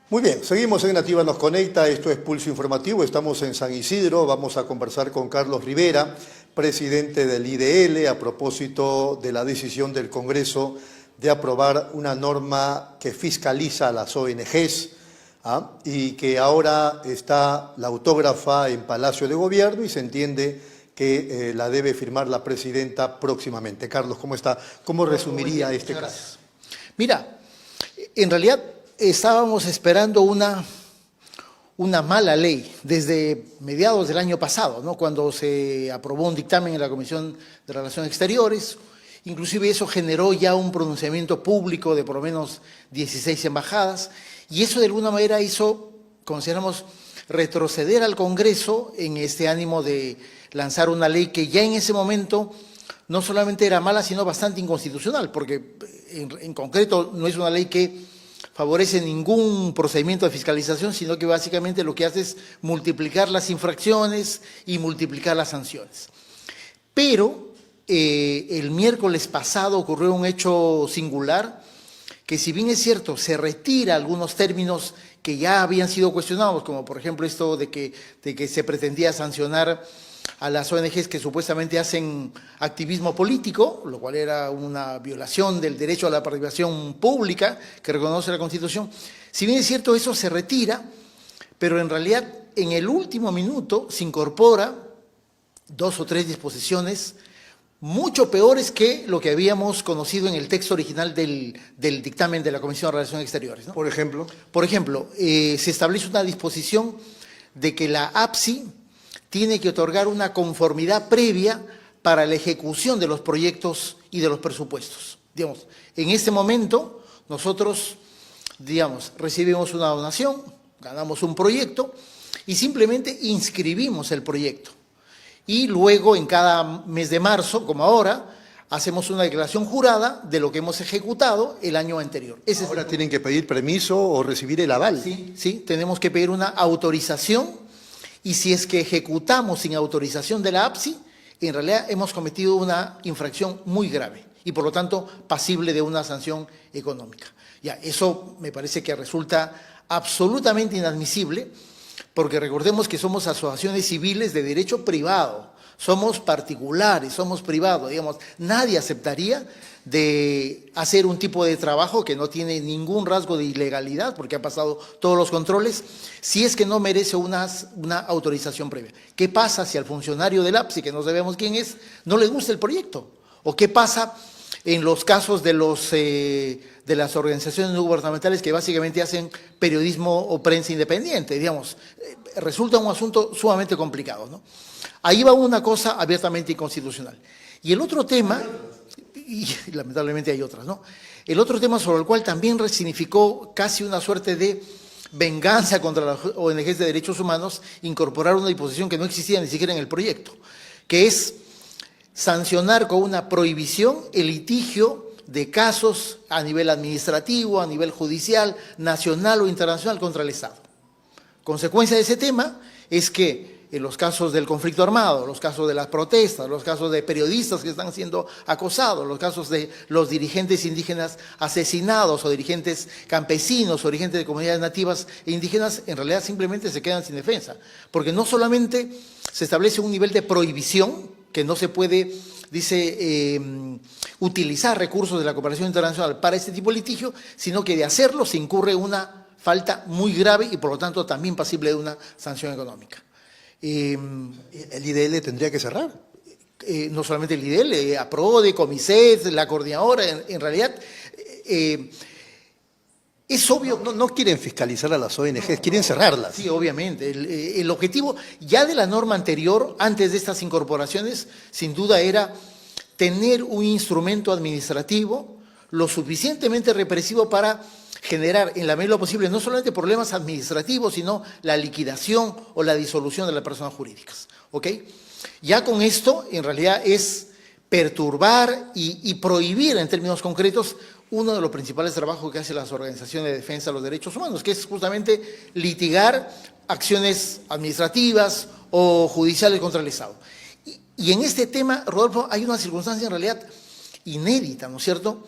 Muy bien, seguimos en Nativa Nos Conecta, esto es Pulso Informativo, estamos en San Isidro, vamos a conversar con Carlos Rivera, presidente del IDL, a propósito de la decisión del Congreso de aprobar una norma que fiscaliza a las ONGs, y que ahora está la autógrafa en Palacio de Gobierno y se entiende que la debe firmar la presidenta próximamente. Carlos, ¿cómo está? ¿Cómo resumiría este caso? Mira, en realidad estábamos esperando una mala ley desde mediados del año pasado, ¿no? Cuando se aprobó un dictamen en la Comisión de Relaciones Exteriores. Inclusive eso generó ya un pronunciamiento público de por lo menos 16 embajadas, y eso de alguna manera hizo, consideramos, retroceder al Congreso en este ánimo de lanzar una ley que ya en ese momento no solamente era mala, sino bastante inconstitucional, porque en concreto no es una ley que favorece ningún procedimiento de fiscalización, sino que básicamente lo que hace es multiplicar las infracciones y multiplicar las sanciones. Pero el miércoles pasado ocurrió un hecho singular, que si bien es cierto, se retira algunos términos que ya habían sido cuestionados, como por ejemplo esto de que se pretendía sancionar a las ONGs que supuestamente hacen activismo político, lo cual era una violación del derecho a la participación pública que reconoce la Constitución. Si bien es cierto, eso se retira, pero en realidad en el último minuto se incorpora 2 o 3 disposiciones mucho peores que lo que habíamos conocido en el texto original del dictamen de la Comisión de Relaciones Exteriores, ¿no? Por ejemplo, se establece una disposición de que la APSI tiene que otorgar una conformidad previa para la ejecución de los proyectos y de los presupuestos. Digamos, en este momento nosotros, recibimos una donación, ganamos un proyecto y simplemente inscribimos el proyecto. Y luego en cada mes de marzo, como ahora, hacemos una declaración jurada de lo que hemos ejecutado el año anterior. Ahora tienen que pedir permiso o recibir el aval. Sí, tenemos que pedir una autorización, y si es que ejecutamos sin autorización de la APSI, en realidad hemos cometido una infracción muy grave y por lo tanto pasible de una sanción económica. Ya, eso me parece que resulta absolutamente inadmisible, porque recordemos que somos asociaciones civiles de derecho privado, somos particulares, somos privados, nadie aceptaría de hacer un tipo de trabajo que no tiene ningún rasgo de ilegalidad, porque ha pasado todos los controles, si es que no merece una autorización previa. ¿Qué pasa si al funcionario del APSI, que no sabemos quién es, no le gusta el proyecto? ¿O qué pasa en los casos de las organizaciones no gubernamentales que básicamente hacen periodismo o prensa independiente? Resulta un asunto sumamente complicado, ¿no? Ahí va una cosa abiertamente inconstitucional. Y el otro tema, y lamentablemente hay otras, ¿no? El otro tema sobre el cual también significó casi una suerte de venganza contra las ONGs de derechos humanos, incorporar una disposición que no existía ni siquiera en el proyecto, que es sancionar con una prohibición el litigio de casos a nivel administrativo, a nivel judicial, nacional o internacional contra el Estado. Consecuencia de ese tema es que en los casos del conflicto armado, los casos de las protestas, los casos de periodistas que están siendo acosados, los casos de los dirigentes indígenas asesinados o dirigentes campesinos o dirigentes de comunidades nativas e indígenas, en realidad simplemente se quedan sin defensa. Porque no solamente se establece un nivel de prohibición, que no se puede, utilizar recursos de la cooperación internacional para este tipo de litigio, sino que de hacerlo se incurre una falta muy grave y por lo tanto también pasible de una sanción económica. ¿El IDL tendría que cerrar? No solamente el IDL, APRODE, COMISET, la coordinadora, en realidad es obvio. No quieren fiscalizar a las ONGs, quieren cerrarlas. Sí, obviamente. El objetivo ya de la norma anterior, antes de estas incorporaciones, sin duda era tener un instrumento administrativo lo suficientemente represivo para generar en la medida de lo posible no solamente problemas administrativos, sino la liquidación o la disolución de las personas jurídicas. ¿Ok? Ya con esto, en realidad, es perturbar y prohibir en términos concretos uno de los principales trabajos que hacen las organizaciones de defensa de los derechos humanos, que es justamente litigar acciones administrativas o judiciales contra el Estado. Y en este tema, Rodolfo, hay una circunstancia en realidad inédita, ¿no es cierto?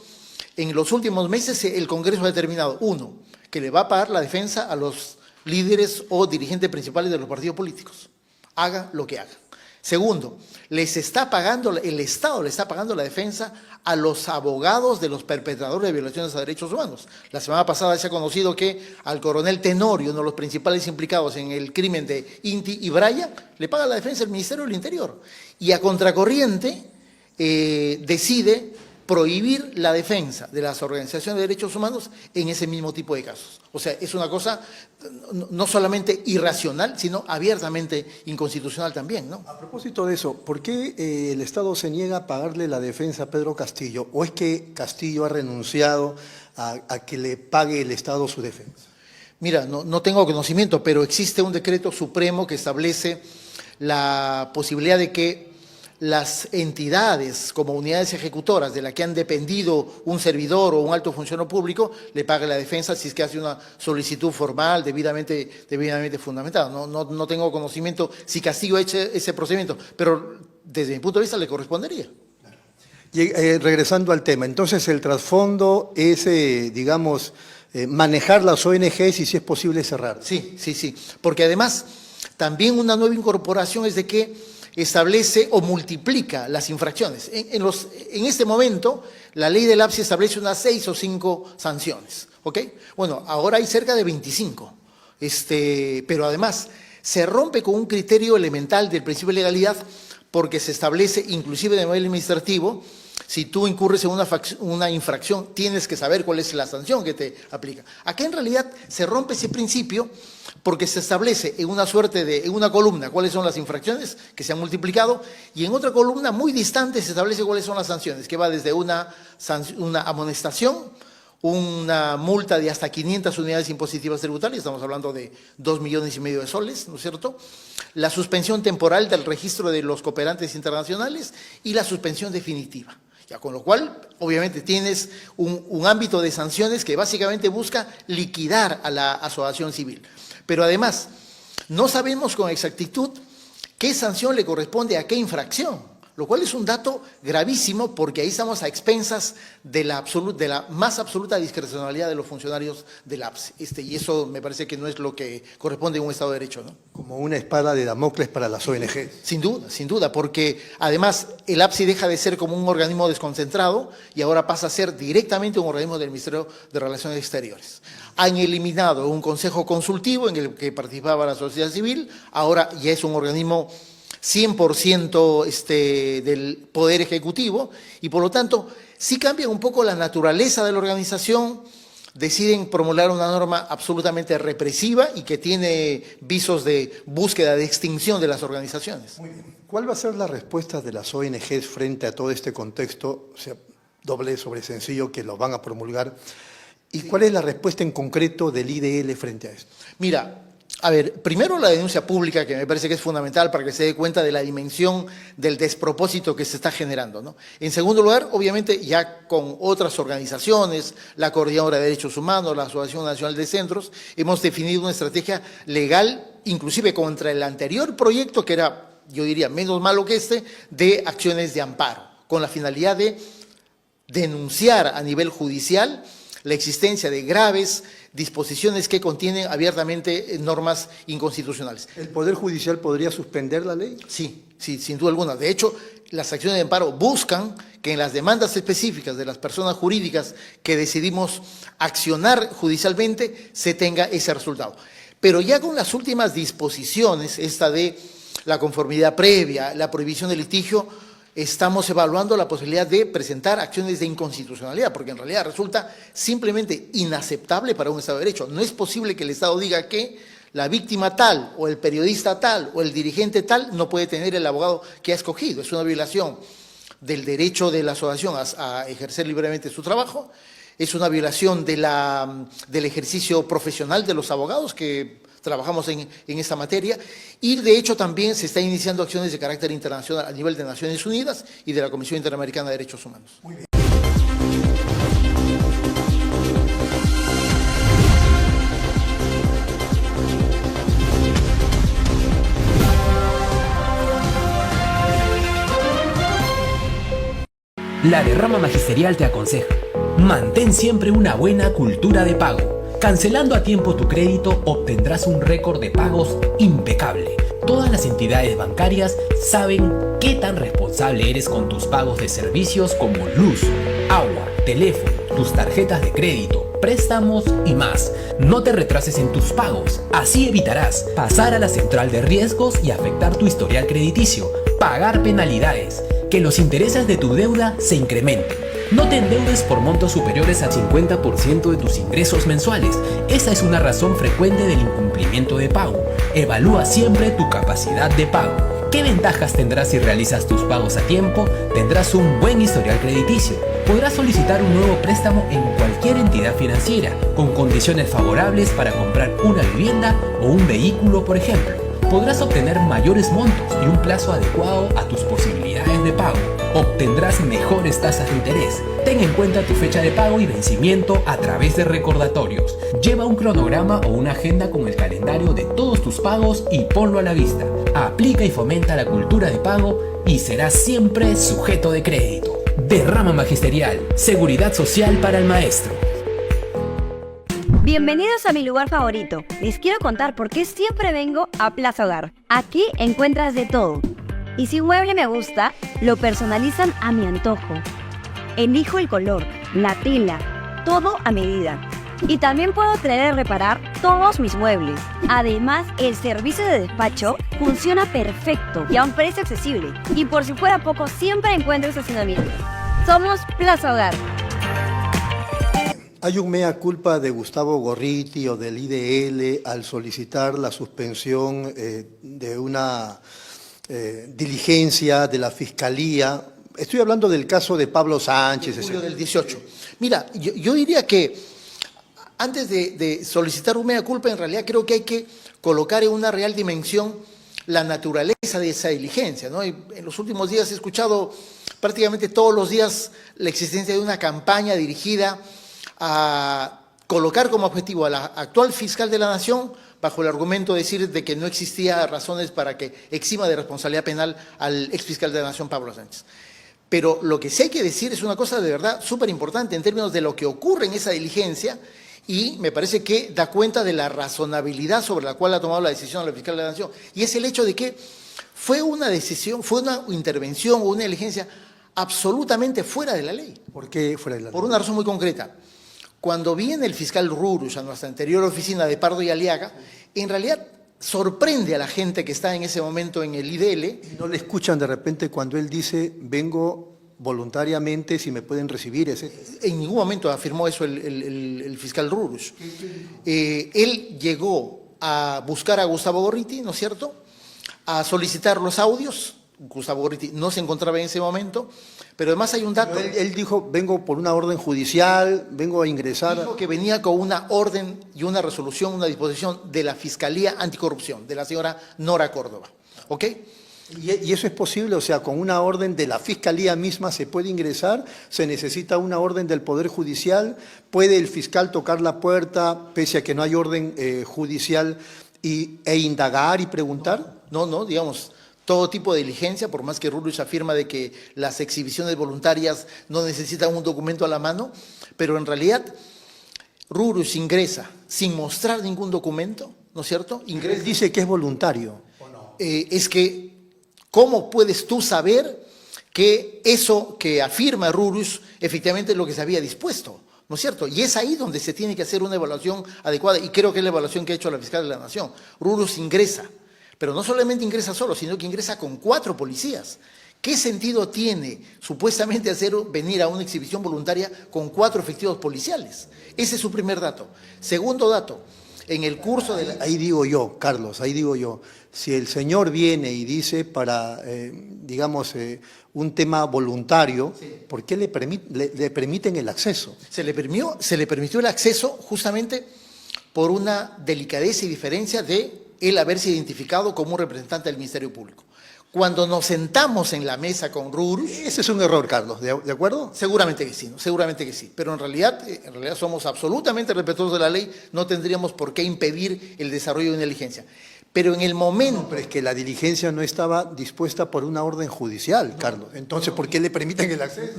En los últimos meses el Congreso ha determinado, uno, que le va a pagar la defensa a los líderes o dirigentes principales de los partidos políticos. Haga lo que haga. Segundo, el Estado le está pagando la defensa a los abogados de los perpetradores de violaciones a derechos humanos. La semana pasada se ha conocido que al coronel Tenorio, uno de los principales implicados en el crimen de Inti y Braya, le paga la defensa el Ministerio del Interior. Y a contracorriente decide prohibir la defensa de las organizaciones de derechos humanos en ese mismo tipo de casos. O sea, es una cosa no solamente irracional, sino abiertamente inconstitucional también, ¿no? A propósito de eso, ¿por qué el Estado se niega a pagarle la defensa a Pedro Castillo? ¿O es que Castillo ha renunciado a que le pague el Estado su defensa? Mira, no tengo conocimiento, pero existe un decreto supremo que establece la posibilidad de que las entidades como unidades ejecutoras de la que han dependido un servidor o un alto funcionario público le pague la defensa si es que hace una solicitud formal debidamente fundamentada. No tengo conocimiento si Castillo ha hecho ese procedimiento, pero desde mi punto de vista le correspondería. Y, regresando al tema, entonces el trasfondo es, digamos, manejar las ONGs y si es posible cerrar. Sí, porque además también una nueva incorporación es de que establece o multiplica las infracciones. En este momento, la ley del APSI establece unas 6 o 5 sanciones, ¿ok? Bueno, ahora hay cerca de 25, pero además se rompe con un criterio elemental del principio de legalidad porque se establece, inclusive de nivel administrativo, si tú incurres en una infracción, tienes que saber cuál es la sanción que te aplica. Acá en realidad se rompe ese principio porque se establece en una columna cuáles son las infracciones que se han multiplicado y en otra columna muy distante se establece cuáles son las sanciones, que va desde una amonestación, una multa de hasta 500 unidades impositivas tributarias, estamos hablando de 2,5 millones de soles, ¿no es cierto? La suspensión temporal del registro de los cooperantes internacionales y la suspensión definitiva. Ya, con lo cual, obviamente, tienes un ámbito de sanciones que básicamente busca liquidar a la asociación civil. Pero además, no sabemos con exactitud qué sanción le corresponde a qué infracción, lo cual es un dato gravísimo porque ahí estamos a expensas de la más absoluta discrecionalidad de los funcionarios del APSI. Y eso me parece que no es lo que corresponde a un Estado de Derecho, ¿no? Como una espada de Damocles para las ONG. Sin duda, porque además el APSI deja de ser como un organismo desconcentrado y ahora pasa a ser directamente un organismo del Ministerio de Relaciones Exteriores. Han eliminado un consejo consultivo en el que participaba la sociedad civil, ahora ya es un organismo 100% del Poder Ejecutivo y por lo tanto sí cambia un poco la naturaleza de la organización, deciden promulgar una norma absolutamente represiva y que tiene visos de búsqueda de extinción de las organizaciones. Muy bien. ¿Cuál va a ser la respuesta de las ONGs frente a todo este contexto, o sea, doble sobre sencillo, que lo van a promulgar? ¿Y cuál es la respuesta en concreto del IDL frente a esto? Mira, a ver, primero la denuncia pública, que me parece que es fundamental para que se dé cuenta de la dimensión del despropósito que se está generando, ¿no? En segundo lugar, obviamente, ya con otras organizaciones, la Coordinadora de Derechos Humanos, la Asociación Nacional de Centros, hemos definido una estrategia legal, inclusive contra el anterior proyecto, que era, yo diría, menos malo que de acciones de amparo, con la finalidad de denunciar a nivel judicial la existencia de graves disposiciones que contienen abiertamente normas inconstitucionales. ¿El Poder Judicial podría suspender la ley? Sí, sin duda alguna. De hecho, las acciones de amparo buscan que en las demandas específicas de las personas jurídicas que decidimos accionar judicialmente se tenga ese resultado. Pero ya con las últimas disposiciones, esta de la conformidad previa, la prohibición del litigio, estamos evaluando la posibilidad de presentar acciones de inconstitucionalidad, porque en realidad resulta simplemente inaceptable para un Estado de Derecho. No es posible que el Estado diga que la víctima tal, o el periodista tal, o el dirigente tal, no puede tener el abogado que ha escogido. Es una violación del derecho de la asociación a ejercer libremente su trabajo, es una violación del ejercicio profesional de los abogados que trabajamos en esta materia y de hecho también se está iniciando acciones de carácter internacional a nivel de Naciones Unidas y de la Comisión Interamericana de Derechos Humanos. Muy bien. La Derrama Magisterial te aconseja: mantén siempre una buena cultura de pago. Cancelando a tiempo tu crédito obtendrás un récord de pagos impecable. Todas las entidades bancarias saben qué tan responsable eres con tus pagos de servicios como luz, agua, teléfono, tus tarjetas de crédito, préstamos y más. No te retrases en tus pagos, así evitarás pasar a la central de riesgos y afectar tu historial crediticio, pagar penalidades, que los intereses de tu deuda se incrementen. No te endeudes por montos superiores al 50% de tus ingresos mensuales. Esa es una razón frecuente del incumplimiento de pago. Evalúa siempre tu capacidad de pago. ¿Qué ventajas tendrás si realizas tus pagos a tiempo? Tendrás un buen historial crediticio. Podrás solicitar un nuevo préstamo en cualquier entidad financiera, con condiciones favorables para comprar una vivienda o un vehículo, por ejemplo. Podrás obtener mayores montos y un plazo adecuado a tus posibilidades de pago. Obtendrás mejores tasas de interés. Ten en cuenta tu fecha de pago y vencimiento a través de recordatorios. Lleva un cronograma o una agenda con el calendario de todos tus pagos y ponlo a la vista. Aplica y fomenta la cultura de pago y serás siempre sujeto de crédito. Derrama magisterial. Seguridad social para el maestro. Bienvenidos a mi lugar favorito. Les quiero contar por qué siempre vengo a Plaza Hogar. Aquí encuentras de todo. Y si un mueble me gusta, lo personalizan a mi antojo. Elijo el color, la tela, todo a medida. Y también puedo traer y reparar todos mis muebles. Además, el servicio de despacho funciona perfecto y a un precio accesible. Y por si fuera poco, siempre encuentro estacionamiento. Somos Plaza Hogar. Hay un mea culpa de Gustavo Gorriti o del IDL al solicitar la suspensión de una diligencia de la Fiscalía. Estoy hablando del caso de Pablo Sánchez. En julio del 18. Mira, yo diría que antes de solicitar un mea culpa, en realidad creo que hay que colocar en una real dimensión la naturaleza de esa diligencia, ¿no? Y en los últimos días he escuchado prácticamente todos los días la existencia de una campaña dirigida a colocar como objetivo a la actual fiscal de la Nación bajo el argumento de decir de que no existía razones para que exima de responsabilidad penal al exfiscal de la Nación, Pablo Sánchez. Pero lo que sí hay que decir es una cosa de verdad súper importante en términos de lo que ocurre en esa diligencia y me parece que da cuenta de la razonabilidad sobre la cual ha tomado la decisión la fiscal de la Nación. Y es el hecho de que fue una decisión, fue una intervención o una diligencia absolutamente fuera de la ley. ¿Por qué fuera de la ley? Por una razón muy concreta. Cuando viene el fiscal Rurus a nuestra anterior oficina de Pardo y Aliaga, en realidad sorprende a la gente que está en ese momento en el IDL. ¿No le escuchan de repente cuando él dice, vengo voluntariamente, si me pueden recibir? En ningún momento afirmó eso el fiscal Rurus. Él llegó a buscar a Gustavo Gorriti, ¿no es cierto?, a solicitar los audios. Gustavo Gorriti no se encontraba en ese momento, pero además hay un dato. Él dijo, vengo por una orden judicial, vengo a ingresar. Dijo que venía con una orden y una resolución, una disposición de la Fiscalía Anticorrupción, de la señora Nora Córdoba. ¿Ok? ¿Y eso es posible? O sea, con una orden de la Fiscalía misma se puede ingresar, se necesita una orden del Poder Judicial, puede el fiscal tocar la puerta, pese a que no hay orden judicial, e indagar y preguntar. No, digamos, todo tipo de diligencia, por más que Rurus afirma de que las exhibiciones voluntarias no necesitan un documento a la mano, pero en realidad Rurus ingresa sin mostrar ningún documento, ¿no es cierto? Él dice que es voluntario. ¿O no? Es que, ¿cómo puedes tú saber que eso que afirma Rurus efectivamente es lo que se había dispuesto? ¿No es cierto? Y es ahí donde se tiene que hacer una evaluación adecuada, y creo que es la evaluación que ha hecho la fiscal de la Nación. Rurus ingresa. Pero no solamente ingresa solo, sino que ingresa con 4 policías. ¿Qué sentido tiene supuestamente venir a una exhibición voluntaria con 4 efectivos policiales? Ese es su primer dato. Segundo dato, en el curso de la... Ahí digo yo, Carlos, si el señor viene y dice para, un tema voluntario, sí, ¿por qué le permiten el acceso? Se le permitió el acceso justamente por una delicadeza y diferencia de él haberse identificado como un representante del Ministerio Público. Cuando nos sentamos en la mesa con Rurus... Ese es un error, Carlos, ¿de acuerdo? Seguramente que sí, ¿no? Seguramente que sí. Pero en realidad somos absolutamente respetuosos de la ley, no tendríamos por qué impedir el desarrollo de una diligencia. Pero en el momento... No, pero es que la diligencia no estaba dispuesta por una orden judicial, Carlos. Entonces, ¿por qué le permiten el acceso?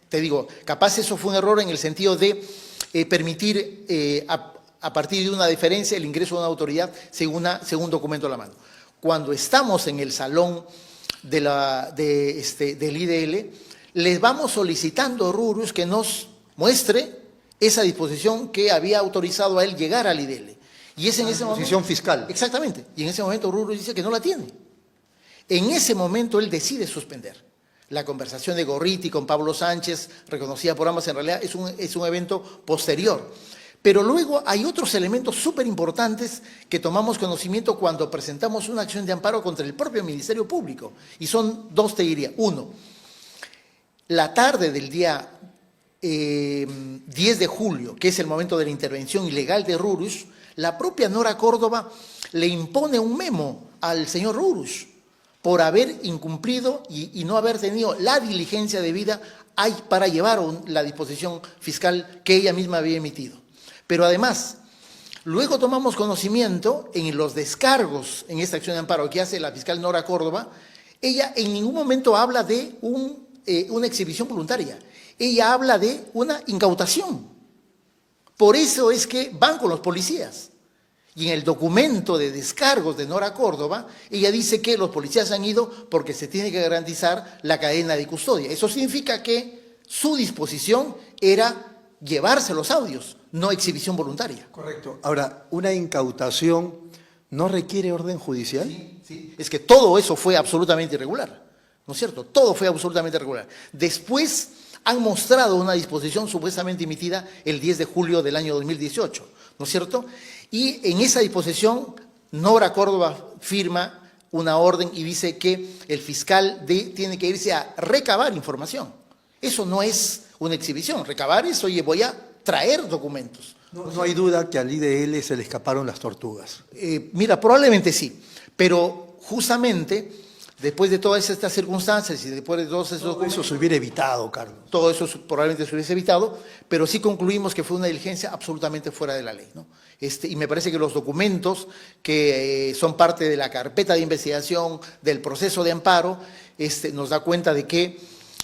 Te digo, capaz eso fue un error en el sentido de permitir a partir de una deferencia el ingreso de una autoridad según un documento a la mano. Cuando estamos en el salón del IDL, les vamos solicitando a Rurus que nos muestre esa disposición que había autorizado a él llegar al IDL. Y es en ese momento... Disposición fiscal. Exactamente. Y en ese momento Rurus dice que no la tiene. En ese momento él decide suspender. La conversación de Gorriti con Pablo Sánchez, reconocida por ambas, en realidad es un evento posterior. Pero luego hay otros elementos súper importantes que tomamos conocimiento cuando presentamos una acción de amparo contra el propio Ministerio Público. Y son dos, te diría. Uno, la tarde del día 10 de julio, que es el momento de la intervención ilegal de Rurus, la propia Nora Córdoba le impone un memo al señor Rurus por haber incumplido y no haber tenido la diligencia debida para llevar la disposición fiscal que ella misma había emitido. Pero además, luego tomamos conocimiento en los descargos en esta acción de amparo que hace la fiscal Nora Córdoba, ella en ningún momento habla de una exhibición voluntaria, ella habla de una incautación. Por eso es que van con los policías. Y en el documento de descargos de Nora Córdoba, ella dice que los policías han ido porque se tiene que garantizar la cadena de custodia. Eso significa que su disposición era llevarse los audios, no exhibición voluntaria. Correcto. Ahora, ¿una incautación no requiere orden judicial? Sí. Es que todo eso fue absolutamente irregular, ¿no es cierto? Todo fue absolutamente irregular. Después han mostrado una disposición supuestamente emitida el 10 de julio del año 2018, ¿no es cierto? Y en esa disposición, Nora Córdoba firma una orden y dice que el fiscal tiene que irse a recabar información. Eso no es una exhibición. Recabar es, oye, voy a traer documentos. No hay duda que al IDL se le escaparon las tortugas. Mira, probablemente sí, pero justamente después de todas estas circunstancias y después de todos esos documentos... Eso se hubiera evitado, Carlos. Todo eso probablemente se hubiese evitado, pero sí concluimos que fue una diligencia absolutamente fuera de la ley, ¿no? Y me parece que los documentos que son parte de la carpeta de investigación, del proceso de amparo, nos da cuenta de que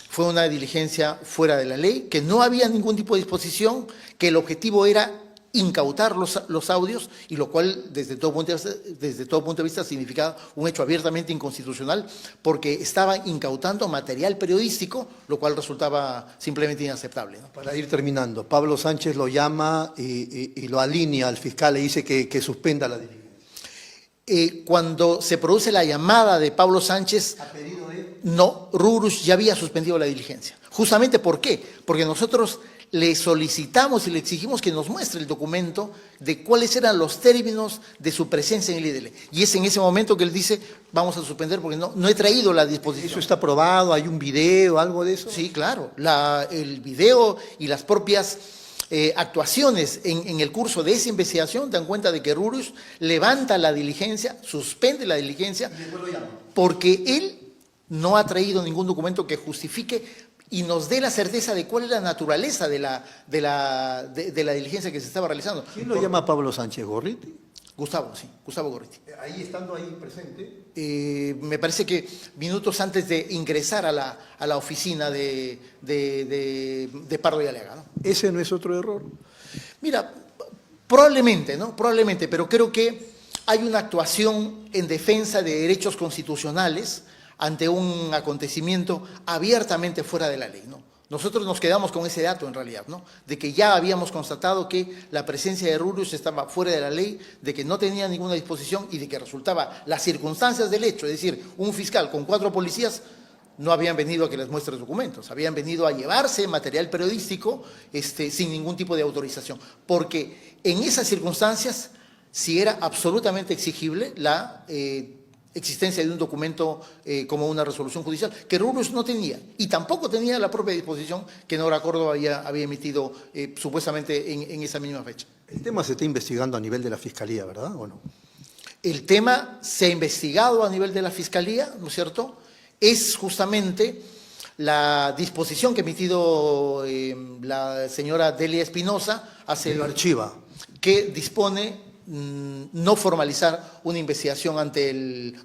fue una diligencia fuera de la ley, que no había ningún tipo de disposición, que el objetivo era incautar los audios, y lo cual desde todo punto de vista significaba un hecho abiertamente inconstitucional, porque estaban incautando material periodístico, lo cual resultaba simplemente inaceptable, ¿no? Para ir terminando, Pablo Sánchez lo llama y lo alinea al fiscal, le dice que suspenda la diligencia. Cuando se produce la llamada de Pablo Sánchez, ¿A pedido de él? no, Rurus ya había suspendido la diligencia. Justamente, ¿por qué? Porque nosotros le solicitamos y le exigimos que nos muestre el documento de cuáles eran los términos de su presencia en el IDL. Y es en ese momento que él dice, vamos a suspender porque no he traído la disposición. ¿Eso está aprobado? ¿Hay un video, algo de eso? Sí, claro. El video y las propias actuaciones en el curso de esa investigación dan cuenta de que Rurus levanta la diligencia, suspende la diligencia, porque él no ha traído ningún documento que justifique y nos dé la certeza de cuál es la naturaleza de la diligencia que se estaba realizando. ¿Quién lo llama Pablo Sánchez? ¿Gorriti? Gustavo Gorriti. Ahí estando ahí presente. Me parece que minutos antes de ingresar a la oficina de Pardo y Aliaga, ¿no? ¿Ese no es otro error? Mira, probablemente, ¿no? Probablemente, pero creo que hay una actuación en defensa de derechos constitucionales ante un acontecimiento abiertamente fuera de la ley, ¿no? Nosotros nos quedamos con ese dato en realidad, ¿no? De que ya habíamos constatado que la presencia de Rurus estaba fuera de la ley, de que no tenía ninguna disposición y de que resultaba las circunstancias del hecho, es decir, un fiscal con 4 policías no habían venido a que les muestre documentos, habían venido a llevarse material periodístico sin ningún tipo de autorización, porque en esas circunstancias sí era absolutamente exigible la existencia de un documento como una resolución judicial, que Rurus no tenía, y tampoco tenía la propia disposición que Nora Córdoba había emitido supuestamente en esa misma fecha. El tema se está investigando a nivel de la Fiscalía, ¿verdad o no? El tema se ha investigado a nivel de la Fiscalía, ¿no es cierto? Es justamente la disposición que ha emitido la señora Delia Espinosa hace... Lo archiva. Que dispone no formalizar una investigación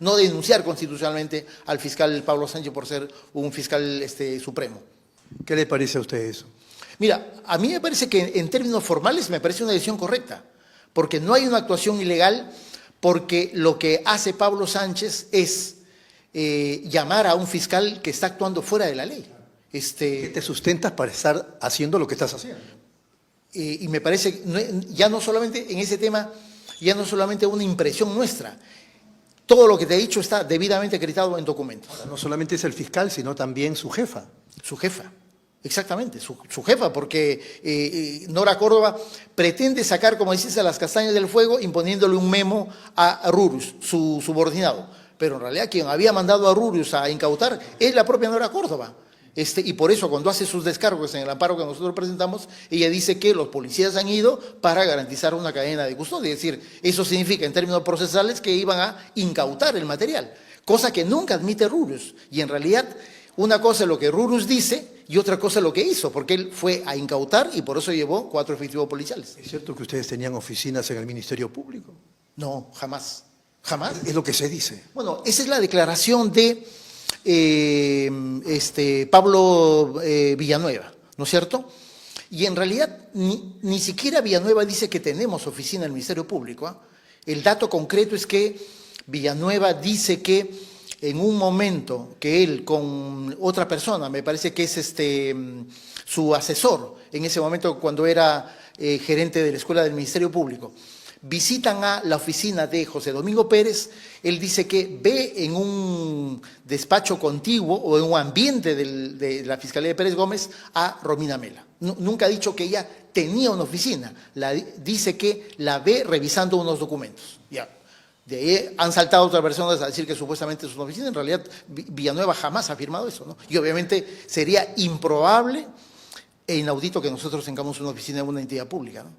no denunciar constitucionalmente al fiscal Pablo Sánchez por ser un fiscal supremo. ¿Qué le parece a usted eso? Mira, a mí me parece que en términos formales me parece una decisión correcta, porque no hay una actuación ilegal, porque lo que hace Pablo Sánchez es llamar a un fiscal que está actuando fuera de la ley. ¿Qué te sustentas para estar haciendo lo que estás haciendo? Y me parece, ya no solamente en ese tema, ya no solamente una impresión nuestra, todo lo que te he dicho está debidamente acreditado en documentos. Ahora, no solamente es el fiscal, sino también su jefa. Su jefa, exactamente, su jefa, porque Nora Córdoba pretende sacar, como dices, a las castañas del fuego imponiéndole un memo a Rurus, su subordinado. Pero en realidad quien había mandado a Rurus a incautar es la propia Nora Córdoba. Y por eso cuando hace sus descargos en el amparo que nosotros presentamos, ella dice que los policías han ido para garantizar una cadena de custodia. Es decir, eso significa en términos procesales que iban a incautar el material, cosa que nunca admite Rurus. Y en realidad una cosa es lo que Rurus dice y otra cosa es lo que hizo, porque él fue a incautar y por eso llevó 4 efectivos policiales. ¿Es cierto que ustedes tenían oficinas en el Ministerio Público? No, jamás, jamás. Es lo que se dice. Bueno, esa es la declaración de Pablo Villanueva, ¿no es cierto? Y en realidad ni siquiera Villanueva dice que tenemos oficina en el Ministerio Público, ¿eh? El dato concreto es que Villanueva dice que en un momento que él con otra persona, me parece que es su asesor, en ese momento cuando era gerente de la Escuela del Ministerio Público, visitan a la oficina de José Domingo Pérez, él dice que ve en un despacho contiguo o en un ambiente de la Fiscalía de Pérez Gómez a Romina Mela. Nunca ha dicho que ella tenía una oficina, dice que la ve revisando unos documentos. Ya. De ahí han saltado otras personas a decir que supuestamente es una oficina, en realidad Villanueva jamás ha afirmado eso, ¿no? Y obviamente sería improbable e inaudito que nosotros tengamos una oficina en una entidad pública, ¿no?